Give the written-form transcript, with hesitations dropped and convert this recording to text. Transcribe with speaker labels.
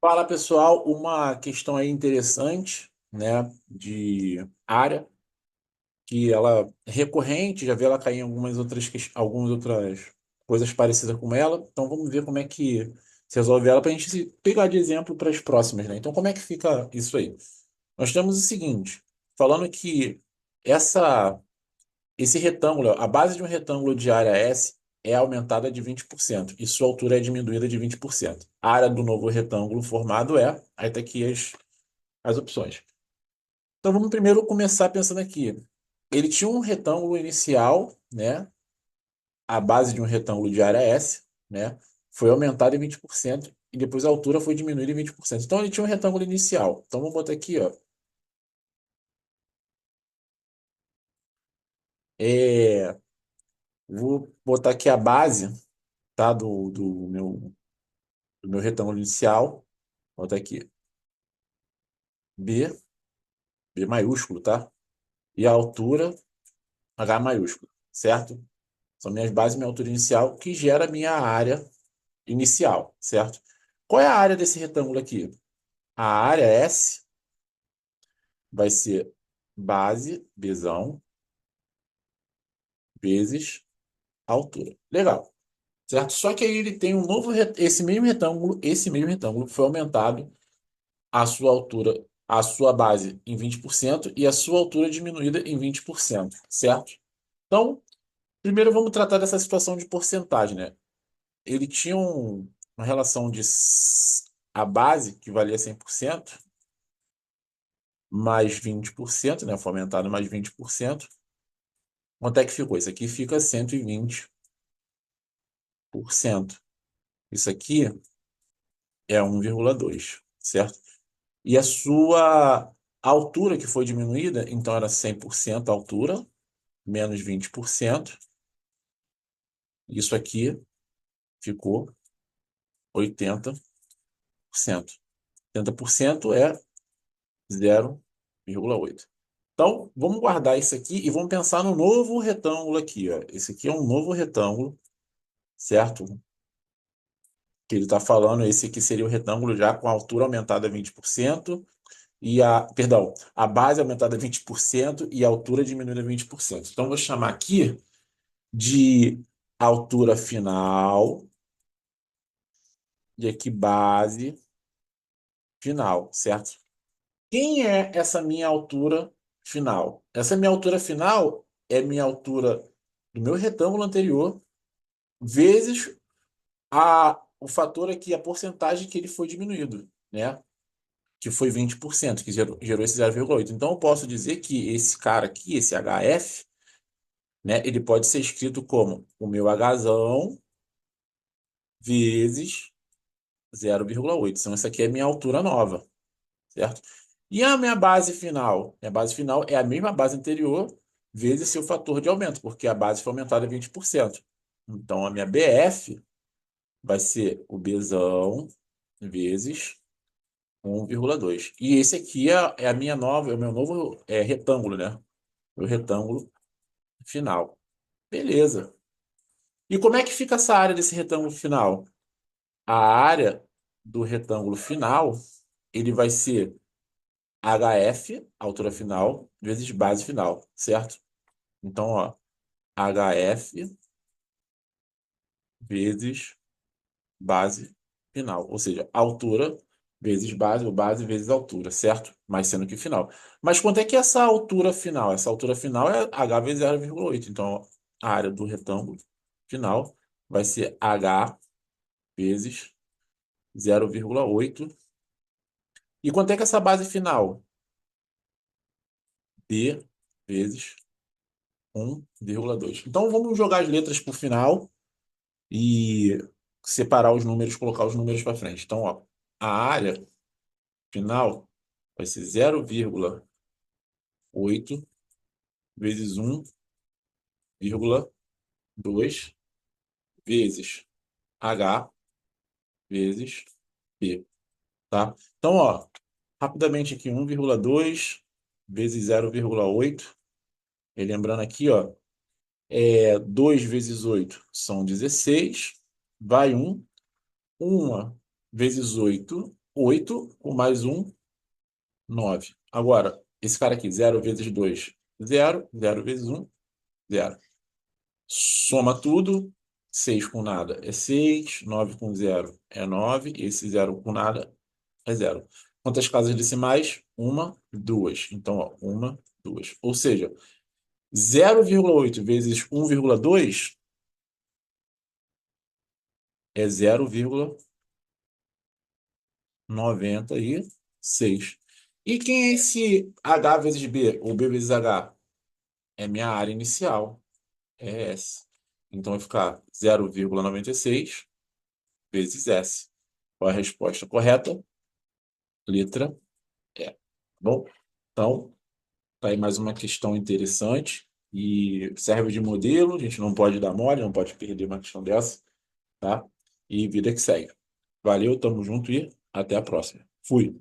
Speaker 1: Fala pessoal, uma questão aí interessante, né, de área, que ela é recorrente, já vi ela cair em algumas outras coisas parecidas com ela. Então vamos ver como é que se resolve ela para a gente se pegar de exemplo para as próximas, né? Então como é que fica isso aí? Nós temos o seguinte, falando que essa esse retângulo, a base de um retângulo de área S é aumentada de 20% e sua altura é diminuída de 20%. A área do novo retângulo formado aí tá aqui as opções. Então vamos primeiro começar pensando aqui. Ele tinha um retângulo inicial, né? A base de um retângulo de área S, né? Foi aumentada em 20% e depois a altura foi diminuída em 20%. Então ele tinha um retângulo inicial. Então vamos botar aqui, ó. É, vou botar aqui a base, tá? Do meu retângulo inicial. Vou botar aqui B, B maiúsculo, tá? E a altura H maiúsculo, certo? São minhas bases, minha altura inicial, que gera a minha área inicial, certo? Qual é a área desse retângulo aqui? A área S vai ser base, Bzão, vezes altura. Legal, certo? Só que aí ele tem um novo, esse mesmo retângulo foi aumentado a sua altura, a sua base em 20% e a sua altura diminuída em 20%, certo? Então, primeiro vamos tratar dessa situação de porcentagem, né? Ele tinha uma relação de a base, que valia 100%, mais 20%, né? Foi aumentado mais 20%. Quanto é que ficou? Isso aqui fica 120%. Isso aqui é 1,2, certo? E a sua altura que foi diminuída, então era 100% a altura, menos 20%. Isso aqui ficou 80%. 80% é 0,8. Então, vamos guardar isso aqui e vamos pensar no novo retângulo aqui, ó. Esse aqui é um novo retângulo, certo? Que ele está falando, esse aqui seria o retângulo já com a altura aumentada a 20% perdão, a base aumentada a 20% e a altura diminuída a 20%. Então, vou chamar aqui de altura final e aqui base final, certo? Quem é essa minha altura final? Essa minha altura final é minha altura do meu retângulo anterior vezes o fator aqui, a porcentagem que ele foi diminuído, né? Que foi 20%, que gerou esse 0,8. Então, eu posso dizer que esse cara aqui, esse HF, né, ele pode ser escrito como o meu Hzão vezes 0,8. Então, essa aqui é a minha altura nova, certo? E a minha base final? Minha base final é a mesma base anterior vezes seu fator de aumento, porque a base foi aumentada em 20%. Então, a minha BF vai ser o Bzão vezes 1,2. E esse aqui é a minha nova, é o meu novo retângulo, né? Meu retângulo final. Beleza. E como é que fica essa área desse retângulo final? A área do retângulo final, ele vai ser HF, altura final, vezes base final, certo? Então, ó, HF vezes base final. Ou seja, altura vezes base, ou base vezes altura, certo? Mas sendo que final. Mas quanto é que é essa altura final? Essa altura final é H vezes 0,8. Então, a área do retângulo final vai ser H vezes 0,8. E quanto é que é essa base final? D vezes 1,2. Então, vamos jogar as letras por final e separar os números, colocar os números para frente. Então, ó, a área final vai ser 0,8 vezes 1,2 vezes H vezes P, tá? Então, ó, rapidamente aqui, 1,2 vezes 0,8. E lembrando aqui, ó, 2 vezes 8 são 16. Vai 1. 1 vezes 8 8 com mais um, 9. Agora, esse cara aqui, 0 vezes 2, 0. 0 vezes um, 0. Soma tudo. 6 com nada é 6. 9 com zero é 9. Esse zero com nada é zero. Quantas casas decimais? Uma, duas. Então, ó, uma, duas. Ou seja, 0,8 vezes 1,2 é 0,96. E quem é esse H vezes B, ou B vezes H? É minha área inicial, é S. Então vai ficar 0,96 vezes S. Qual é a resposta correta? Letra E. Tá bom? Então, tá aí mais uma questão interessante e serve de modelo. A gente não pode dar mole, não pode perder uma questão dessa, tá? E vida que segue. Valeu, tamo junto e até a próxima. Fui.